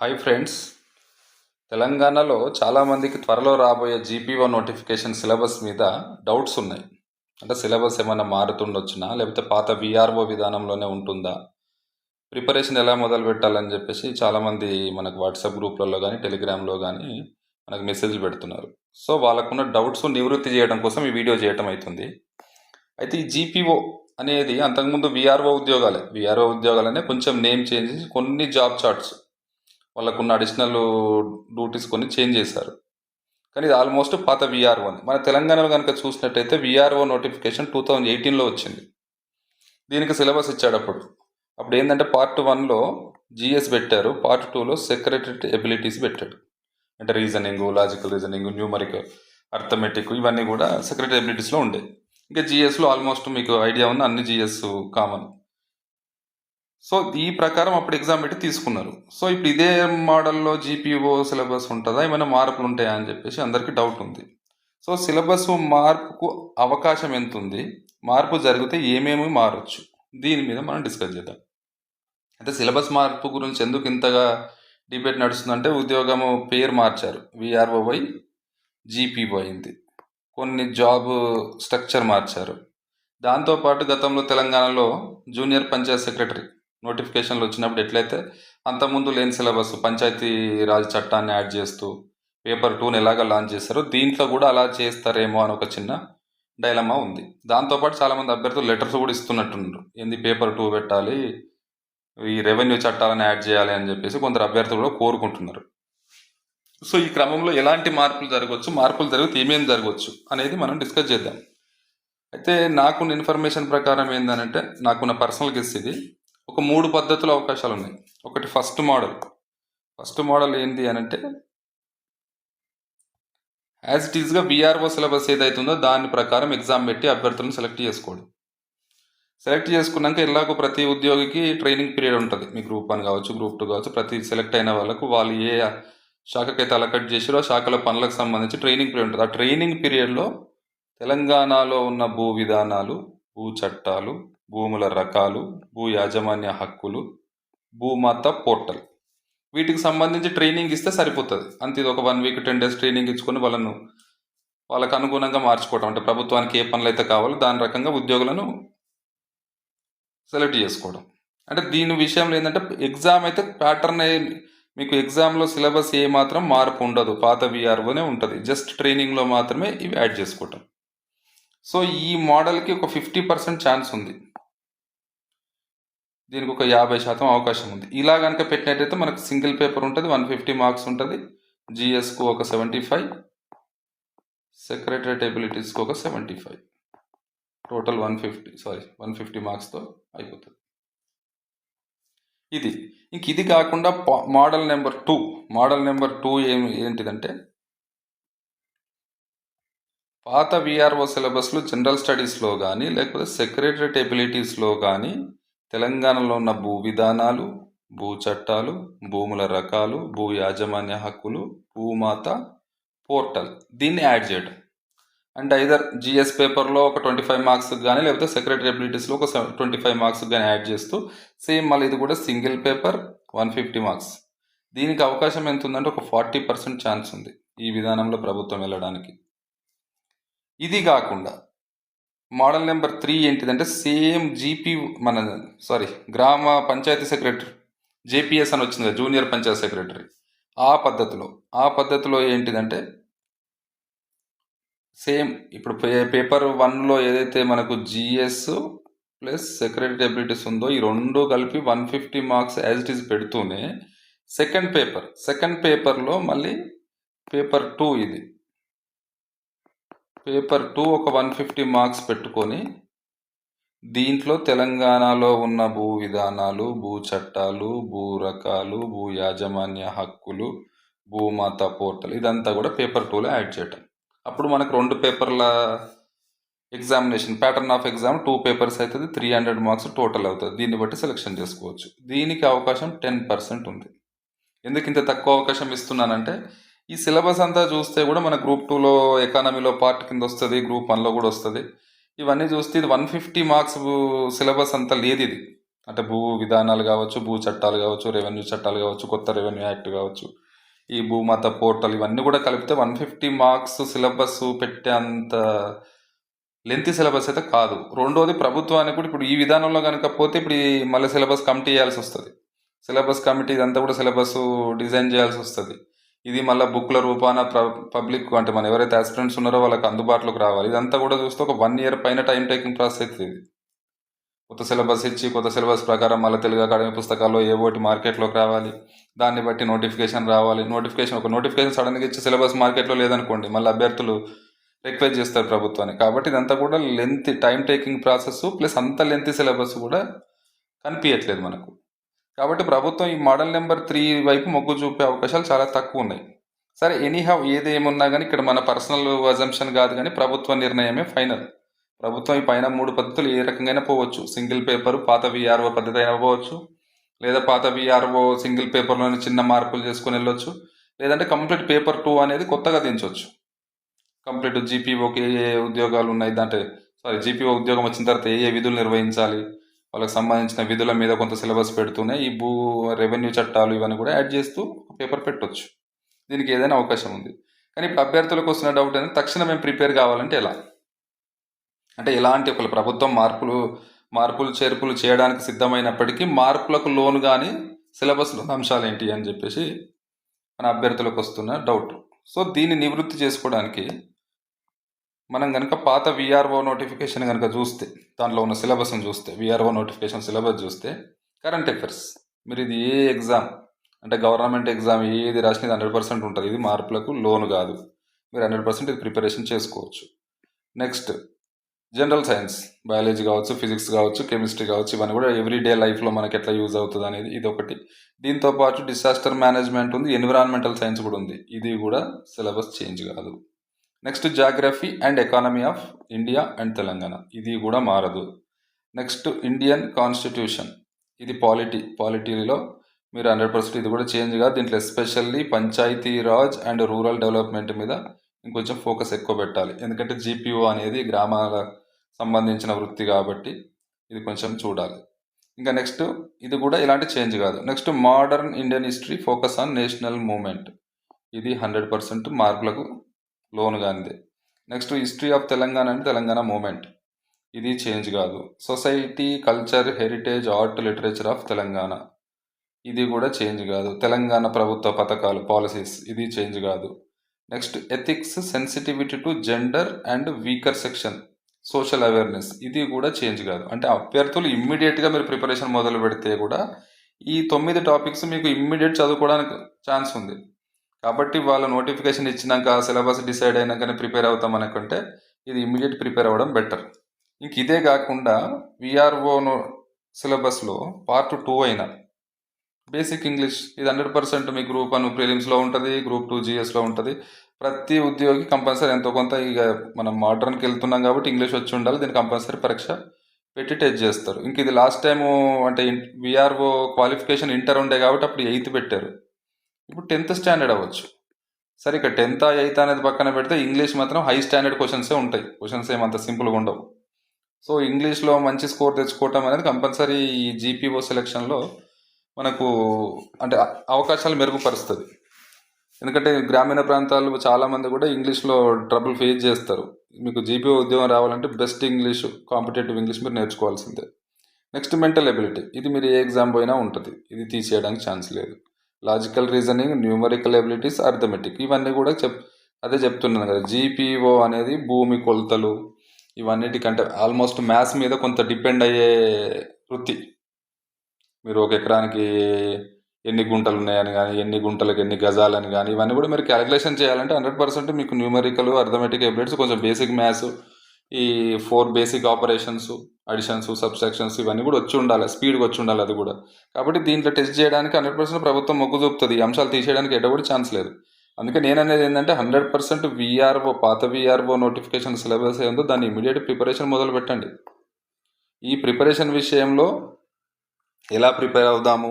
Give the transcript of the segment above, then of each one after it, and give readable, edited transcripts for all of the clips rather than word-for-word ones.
Hi friends. తెలంగాణలో చాలామందికి త్వరలో రాబోయే జీపీఓ నోటిఫికేషన్ సిలబస్ మీద డౌట్స్ ఉన్నాయి. అంటే సిలబస్ ఏమైనా మారుతుండొచ్చునా, లేకపోతే పాత విఆర్ఓ విధానంలోనే ఉంటుందా, ప్రిపరేషన్ ఎలా మొదలు పెట్టాలని చెప్పేసి చాలామంది మనకు వాట్సాప్ గ్రూప్లలో కానీ టెలిగ్రామ్లో కానీ మనకు మెసేజ్లు పెడుతున్నారు. సో వాళ్ళకున్న డౌట్స్ నివృత్తి చేయడం కోసం ఈ వీడియో చేయటం అవుతుంది. అయితే ఈ జీపీఓ అనేది అంతకుముందు విఆర్ఓ ఉద్యోగాలనే కొంచెం నేమ్ చేంజ్ చేసి కొన్ని జాబ్ చార్ట్స్ వాళ్ళకున్న అడిషనల్ డ్యూటీస్ కొన్ని చేంజ్ చేశారు. కానీ ఇది ఆల్మోస్ట్ పాత విఆర్ఓ అని. మన తెలంగాణలో కనుక చూసినట్టయితే విఆర్ఓ నోటిఫికేషన్ 2018లో వచ్చింది. దీనికి సిలబస్ ఇచ్చాడు అప్పుడు ఏంటంటే పార్ట్ 1లో జిఎస్ పెట్టారు, పార్ట్ 2లో సెక్రటరీ ఎబిలిటీస్ పెట్టాడు. అంటే reasoning, logical reasoning, numerical, arithmetic ఇవన్నీ కూడా సెక్రటరీ ఎబిలిటీస్లో ఉండే. ఇంకా జిఎస్లో ఆల్మోస్ట్ మీకు ఐడియా ఉన్న అన్ని జిఎస్ కామన్. సో ఈ ప్రకారం అప్పుడు ఎగ్జామ్ పెట్టి తీసుకున్నారు. సో ఇప్పుడు ఇదే మోడల్లో జీపీఓ సిలబస్ ఉంటుందా, ఏమైనా మార్పులు ఉంటాయా అని చెప్పేసి అందరికీ డౌట్ ఉంది. సో సిలబస్ మార్పుకు అవకాశం ఎంత ఉంది, మార్పు జరిగితే ఏమేమి మారచ్చు, దీని మీద మనం డిస్కస్ చేద్దాం. అయితే సిలబస్ మార్పు గురించి ఎందుకు ఇంతగా డిబేట్ నడుస్తుందంటే ఉద్యోగము పేరు మార్చారు, విఆర్ఓవై జీపీఓ అయింది. కొన్ని జాబ్ స్ట్రక్చర్ మార్చారు. దాంతోపాటు గతంలో తెలంగాణలో జూనియర్ పంచాయత్ సెక్రటరీ నోటిఫికేషన్లు వచ్చినప్పుడు ఎట్లయితే అంతకుముందు లేని సిలబస్ పంచాయతీ రాజ్ చట్టాన్ని యాడ్ చేస్తూ పేపర్ 2ని ఎలాగ లాంచ్ చేస్తారో దీంట్లో కూడా అలా చేస్తారేమో అని ఒక చిన్న డైలమా ఉంది. దాంతోపాటు చాలామంది అభ్యర్థులు లెటర్స్ కూడా ఇస్తున్నట్టున్నారు, ఏంది పేపర్ 2 పెట్టాలి, ఈ రెవెన్యూ చట్టాలను యాడ్ చేయాలి అని చెప్పేసి కొందరు అభ్యర్థులు కూడా కోరుకుంటున్నారు. సో ఈ క్రమంలో ఎలాంటి మార్పులు జరగవచ్చు, మార్పులు జరిగితే ఏమేమి జరగవచ్చు అనేది మనం డిస్కస్ చేద్దాం. అయితే నాకున్న ఇన్ఫర్మేషన్ ప్రకారం ఏంటంటే, నాకున్న పర్సనల్ గెస్ ఇది, ఒక 3 పద్ధతుల అవకాశాలు ఉన్నాయి. ఒకటి ఫస్ట్ మోడల్ ఏంటి అని అంటే, యాజ్ ఇట్ ఈస్గా విఆర్ఓ సిలబస్ ఏదైతుందో దాని ప్రకారం ఎగ్జామ్ పెట్టి అభ్యర్థులను సెలెక్ట్ చేసుకోవడం. సెలెక్ట్ చేసుకున్నాక ఎలాగో ప్రతి ఉద్యోగికి ట్రైనింగ్ పీరియడ్ ఉంటుంది. మీ గ్రూప్ 1 కావచ్చు, గ్రూప్ 2 కావచ్చు, ప్రతి సెలెక్ట్ అయిన వాళ్ళకు వాళ్ళు ఏ శాఖకైతే అలకట్ చేసారో ఆ శాఖల పనులకు సంబంధించి ట్రైనింగ్ పీరియడ్ ఉంటుంది. ఆ ట్రైనింగ్ పీరియడ్లో తెలంగాణలో ఉన్న భూ విధానాలు, భూ చట్టాలు, భూముల రకాలు, భూ యాజమాన్య హక్కులు, భూమాత పోర్టల్, వీటికి సంబంధించి ట్రైనింగ్ ఇస్తే సరిపోతుంది. అంతే. ఇది ఒక 1 వీక్ 10 డేస్ ట్రైనింగ్ ఇచ్చుకొని వాళ్ళకు అనుగుణంగా మార్చుకోవటం. అంటే ప్రభుత్వానికి ఏ పనులు అయితే కావాలో దాని రకంగా ఉద్యోగులను సెలెక్ట్ చేసుకోవడం. అంటే దీని విషయంలో ఏంటంటే ఎగ్జామ్ అయితే ప్యాటర్న్ మీకు ఎగ్జామ్లో సిలబస్ ఏ మాత్రం మార్పు ఉండదు, పాత విఆర్ఓనే ఉంటుంది. జస్ట్ ట్రైనింగ్లో మాత్రమే ఇవి యాడ్ చేసుకోవటం. సో ఈ మోడల్కి ఒక 50% ఛాన్స్ ఉంది, దీనికి ఒక 50% అవకాశం ఉంది. ఇలా కనుక పెట్టినట్టయితే మనకు సింగిల్ పేపర్ ఉంటుంది, 150 మార్క్స్ ఉంటుంది, జిఎస్కు ఒక 75, సెక్రటరీ ఎబిలిటీస్కి ఒక 75, టోటల్ 150 మార్క్స్తో అయిపోతుంది. ఇది కాకుండా మోడల్ నెంబర్ 2 ఏంటిదంటే, పాత విఆర్ఓ సిలబస్లో జనరల్ స్టడీస్లో కానీ లేకపోతే సెక్రటరీ ఎబిలిటీస్లో కానీ తెలంగాణలో ఉన్న భూ విధానాలు, భూ చట్టాలు, భూముల రకాలు, భూ యాజమాన్య హక్కులు, భూమాత పోర్టల్ దీన్ని యాడ్ చేయడం. అంటే ఐదర్ జిఎస్ పేపర్లో ఒక 25 మార్క్స్ కానీ లేకపోతే సెక్రటరీ ఎబిలిటీస్లో ఒక 25 మార్క్స్ కానీ యాడ్ చేస్తూ సేమ్ మళ్ళీ ఇది కూడా సింగిల్ పేపర్ 150 మార్క్స్. దీనికి అవకాశం ఎంత ఉందంటే ఒక 40% ఛాన్స్ ఉంది ఈ విధానంలో ప్రభుత్వం వెళ్ళడానికి. ఇది కాకుండా మోడల్ నెంబర్ 3 ఏంటిదంటే, సేమ్ గ్రామ పంచాయతీ సెక్రటరీ జేపీఎస్ అని వచ్చింది కదా, జూనియర్ పంచాయతీ సెక్రటరీ, ఆ పద్ధతిలో ఏంటిదంటే సేమ్ ఇప్పుడు పేపర్ 1లో ఏదైతే మనకు జిఎస్ ప్లస్ సెక్రటరీ ఎబిలిటీస్ ఉందో ఈ రెండు కలిపి 150 మార్క్స్ యాజ్ ఇట్ ఈస్ పెడుతూనే సెకండ్ పేపర్లో మళ్ళీ పేపర్ 2 ఒక 150 మార్క్స్ పెట్టుకొని దీంట్లో తెలంగాణలో ఉన్న భూ విధానాలు, భూ చట్టాలు, భూ రకాలు, భూ యాజమాన్య హక్కులు, భూమాత పోర్టల్ ఇదంతా కూడా పేపర్ 2లో యాడ్ చేయటం. అప్పుడు మనకు 2 పేపర్ల examination pattern of exam 2 papers అవుతుంది, 300 మార్క్స్ టోటల్ అవుతుంది. దీన్ని బట్టి సెలెక్షన్ చేసుకోవచ్చు. దీనికి అవకాశం 10% ఉంది. ఎందుకు ఇంత తక్కువ అవకాశం ఇస్తున్నానంటే, ఈ సిలబస్ అంతా చూస్తే కూడా మన గ్రూప్ 2లో ఎకానమీలో పార్ట్ కింద వస్తుంది, గ్రూప్ 1లో కూడా వస్తుంది. ఇవన్నీ చూస్తే ఇది 150 మార్క్స్ సిలబస్ అంతా లేదు. ఇది అంటే భూ విధానాలు కావచ్చు, భూ చట్టాలు కావచ్చు, రెవెన్యూ చట్టాలు కావచ్చు, కొత్త రెవెన్యూ యాక్ట్ కావచ్చు, ఈ భూమాత పోర్టల్ ఇవన్నీ కూడా కలిపితే 150 మార్క్స్ సిలబస్ పెట్టే అంత లెంతీ సిలబస్ అయితే కాదు. రెండోది ప్రభుత్వానికి కూడా ఇప్పుడు ఈ విధానంలో కనుక పోతే ఇప్పుడు మళ్ళీ సిలబస్ కమిటీ చేయాల్సి వస్తుంది. సిలబస్ కమిటీ ఇదంతా కూడా సిలబస్ డిజైన్ చేయాల్సి వస్తుంది. ఇది మళ్ళీ బుక్ల రూపాన పబ్లిక్ అంటే మన ఎవరైతే ఆస్పిరెంట్స్ ఉన్నారో వాళ్ళకి అందుబాటులోకి రావాలి. ఇదంతా కూడా చూస్తే ఒక 1 ఇయర్ పైన టైం టేకింగ్ ప్రాసెస్ అవుతుంది. ఇది కొత్త సిలబస్ ఇచ్చి కొత్త సిలబస్ ప్రకారం మళ్ళీ తెలుగు అకాడమీ పుస్తకాల్లో ఏ ఒకటి మార్కెట్లోకి రావాలి, దాన్ని బట్టి నోటిఫికేషన్ రావాలి. నోటిఫికేషన్ సడన్గా ఇచ్చి సిలబస్ మార్కెట్లో లేదనుకోండి, మళ్ళీ అభ్యర్థులు రిక్వెస్ట్ చేస్తారు ప్రభుత్వాన్ని. కాబట్టి ఇదంతా కూడా length time taking process plus అంత లెంత్ సిలబస్ కూడా కనిపించట్లేదు మనకు. కాబట్టి ప్రభుత్వం ఈ మోడల్ నెంబర్ 3 వైపు మొగ్గు చూపే అవకాశాలు చాలా తక్కువ ఉన్నాయి. సరే, ఎనీహౌ ఏదేమున్నా కానీ ఇక్కడ మన పర్సనల్ అజంప్షన్ కాదు, కానీ ప్రభుత్వ నిర్ణయమే ఫైనల్. ప్రభుత్వం ఈ పైన 3 పద్ధతులు ఏ రకంగా పోవచ్చు. సింగిల్ పేపర్ పాత విఆర్ఓ పద్ధతి అయినా పోవచ్చు, లేదా పాత విఆర్ఓ సింగిల్ పేపర్లోనే చిన్న మార్పులు చేసుకుని వెళ్ళొచ్చు, లేదంటే కంప్లీట్ పేపర్ 2 అనేది కొత్తగా దించవచ్చు. కంప్లీట్ జీపీఓకి ఏ ఉద్యోగాలు ఉన్నాయి, జీపీఓ ఉద్యోగం వచ్చిన తర్వాత ఏ విధులు నిర్వహించాలి, వాళ్ళకి సంబంధించిన విధుల మీద కొంత సిలబస్ పెడుతూనే ఈ రెవెన్యూ చట్టాలు ఇవన్నీ కూడా యాడ్ చేస్తూ పేపర్ పెట్టవచ్చు. దీనికి ఏదైనా అవకాశం ఉంది. కానీ ఇప్పుడు అభ్యర్థులకు వస్తున్న డౌట్ అనేది తక్షణం మేము ప్రిపేర్ కావాలంటే ఎలా, అంటే ఎలాంటి ఒక ప్రభుత్వం మార్పులు చేర్పులు చేయడానికి సిద్ధమైనప్పటికీ మార్పులకు లోను కానీ సిలబస్లో అంశాలు ఏంటి అని చెప్పేసి మన అభ్యర్థులకు వస్తున్న డౌట్. సో దీన్ని నివృత్తి చేసుకోవడానికి మనం కనుక పాత విఆర్ఓ నోటిఫికేషన్ కనుక చూస్తే, దాంట్లో ఉన్న సిలబస్ని చూస్తే, విఆర్ఓ నోటిఫికేషన్ సిలబస్ చూస్తే కరెంట్ అఫైర్స్, మీరు ఇది ఏ ఎగ్జామ్ అంటే గవర్నమెంట్ ఎగ్జామ్ ఏది రాసినది 100% ఉంటుంది. ఇది మార్పులకు లోను కాదు, మీరు 100% ఇది ప్రిపరేషన్ చేసుకోవచ్చు. నెక్స్ట్ జనరల్ సైన్స్, బయాలజీ కావచ్చు, ఫిజిక్స్ కావచ్చు, కెమిస్ట్రీ కావచ్చు, ఇవన్నీ కూడా ఎవ్రీడే లైఫ్లో మనకి ఎట్లా యూజ్ అవుతుంది అనేది ఇది ఒకటి. దీంతోపాటు డిసాస్టర్ మేనేజ్మెంట్ ఉంది, ఎన్విరాన్మెంటల్ సైన్స్ కూడా ఉంది. ఇది కూడా సిలబస్ చేంజ్ కాదు. Next geography and economy of India and Telangana, ఇది కూడా మారదు. నెక్స్ట్ ఇండియన్ కాన్స్టిట్యూషన్, ఇది పాలిటీలో మీరు 100% ఇది కూడా చేంజ్ కాదు. దీంట్లో especially Panchayati Raj and rural development మీద ఇంకొంచెం ఫోకస్ ఎక్కువ పెట్టాలి. ఎందుకంటే జీపీఓ అనేది గ్రామాల సంబంధించిన వృత్తి కాబట్టి ఇది కొంచెం చూడాలి. ఇంకా నెక్స్ట్ ఇది కూడా ఇలాంటి చేంజ్ కాదు. Next modern Indian history, focus on national movement, ఇది 100% మార్కులకు లోను కానిదే. నెక్స్ట్ హిస్టరీ ఆఫ్ తెలంగాణ అంటే తెలంగాణ మూమెంట్, ఇది చేంజ్ కాదు. Society, culture, heritage, art, literature of Telangana, ఇది కూడా చేంజ్ కాదు. తెలంగాణ ప్రభుత్వ పథకాలు, పాలసీస్, ఇది చేంజ్ కాదు. Next ethics, sensitivity to gender and weaker section, social awareness, ఇది కూడా చేంజ్ కాదు. అంటే అభ్యర్థులు ఇమ్మీడియట్గా మీరు ప్రిపరేషన్ మొదలు పెడితే కూడా ఈ 9 టాపిక్స్ మీకు ఇమ్మీడియట్ చదువుకోవడానికి ఛాన్స్ ఉంది. కాబట్టి వాళ్ళ నోటిఫికేషన్ ఇచ్చినాక సిలబస్ డిసైడ్ అయినాకనే ప్రిపేర్ అవుతాం అనుకుంటే ఇది ఇమ్మీడియట్ ప్రిపేర్ అవ్వడం బెటర్. ఇంక ఇదే కాకుండా విఆర్ఓ సిలబస్లో పార్ట్ 2 అయినా బేసిక్ ఇంగ్లీష్, ఇది 100% మీ గ్రూప్ 1 ప్రిలిమ్స్లో ఉంటుంది, గ్రూప్ 2 జిఎస్లో ఉంటుంది. ప్రతి ఉద్యోగి కంపల్సరీ ఎంతో కొంత, ఇక మనం మోడర్న్కి వెళ్తున్నాం కాబట్టి ఇంగ్లీష్ వచ్చి ఉండాలి. దీన్ని కంపల్సరీ పరీక్ష పెట్టి టెస్ట్ చేస్తారు. ఇంక ఇది లాస్ట్ టైము అంటే విఆర్ఓ క్వాలిఫికేషన్ ఇంటర్ ఉండే కాబట్టి అప్పుడు 8th పెట్టారు, ఇప్పుడు 10th స్టాండర్డ్ అవ్వచ్చు. సరే, ఇక 10th 8th అనేది పక్కన పెడితే ఇంగ్లీష్ మాత్రం హై స్టాండర్డ్ క్వశ్చన్సే ఉంటాయి. క్వశ్చన్స్ ఏమంత సింపుల్గా ఉండవు. సో ఇంగ్లీష్లో మంచి స్కోర్ తెచ్చుకోవటం అనేది కంపల్సరీ ఈ జీపీఓ సెలెక్షన్లో మనకు అంటే అవకాశాలు మెరుగుపరుస్తుంది. ఎందుకంటే గ్రామీణ ప్రాంతాలు చాలామంది కూడా ఇంగ్లీష్లో ట్రబుల్ ఫేస్ చేస్తారు. మీకు జీపీఓ ఉద్యోగం రావాలంటే బెస్ట్ ఇంగ్లీష్, కాంపిటేటివ్ ఇంగ్లీష్ మీరు నేర్చుకోవాల్సిందే. నెక్స్ట్ మెంటల్ ఎబిలిటీ, ఇది మీరు ఏ ఎగ్జామ్ పోయినా ఉంటుంది, ఇది తీసేయడానికి ఛాన్స్ లేదు. Logical reasoning, numerical abilities, arithmetic, ఇవన్నీ కూడా అదే చెప్తున్నాను కదా, జీపీఓ అనేది భూమి కొలతలు ఇవన్నిటికంటే ఆల్మోస్ట్ మ్యాథ్స్ మీద కొంత డిపెండ్ అయ్యే వృత్తి. మీరు ఒక ఎకరానికి ఎన్ని గుంటలు ఉన్నాయని కానీ, ఎన్ని గుంటలకు ఎన్ని గజాలని కానీ, ఇవన్నీ కూడా మీరు క్యాలిక్యులేషన్ చేయాలంటే 100% మీకు న్యూమరికల్, అర్థమెటిక్ ఎబిలిటీస్, కొంచెం బేసిక్ మ్యాథ్స్, ఈ 4 బేసిక్ ఆపరేషన్స్, అడిషన్స్, సబ్స్ట్రాక్షన్స్, ఇవన్నీ కూడా వచ్చి ఉండాలి, స్పీడ్గా వచ్చి ఉండాలి అది కూడా. కాబట్టి దీంట్లో టెస్ట్ చేయడానికి 100% ప్రభుత్వం మొగ్గు చూపుతుంది. ఈ అంశాలు తీసేయడానికి ఎక్కడ కూడా ఛాన్స్ లేదు. అందుకే నేను అనేది ఏంటంటే 100% విఆర్ఓ, పాత విఆర్ఓ నోటిఫికేషన్ సిలబస్ ఏందో దాన్ని ఇమీడియట్ ప్రిపరేషన్ మొదలు పెట్టండి. ఈ ప్రిపరేషన్ విషయంలో ఎలా ప్రిపేర్ అవుదాము,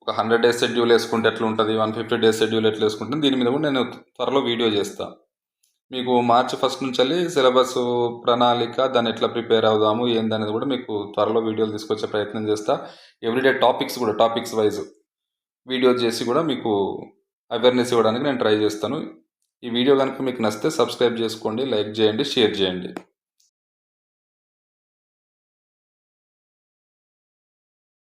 ఒక 100 days షెడ్యూల్ వేసుకుంటే ఎట్లా ఉంటుంది, 150 days షెడ్యూల్ ఎట్లా వేసుకుంటుంది, దీని మీద కూడా నేను త్వరలో వీడియో చేస్తాను. మీకు మార్చి ఫస్ట్ నుంచి సిలబస్ ప్రణాళిక, దాన్ని ఎట్లా ప్రిపేర్ అవుదాము ఏందనేది కూడా మీకు త్వరలో వీడియోలు తీసుకొచ్చే ప్రయత్నం చేస్తా. ఎవ్రీడే టాపిక్స్ వైజ్ వీడియో చేసి కూడా మీకు అవేర్నెస్ ఇవ్వడానికి నేను ట్రై చేస్తాను. ఈ వీడియో కనుక మీకు నచ్చితే సబ్స్క్రైబ్ చేసుకోండి, లైక్ చేయండి, షేర్ చేయండి.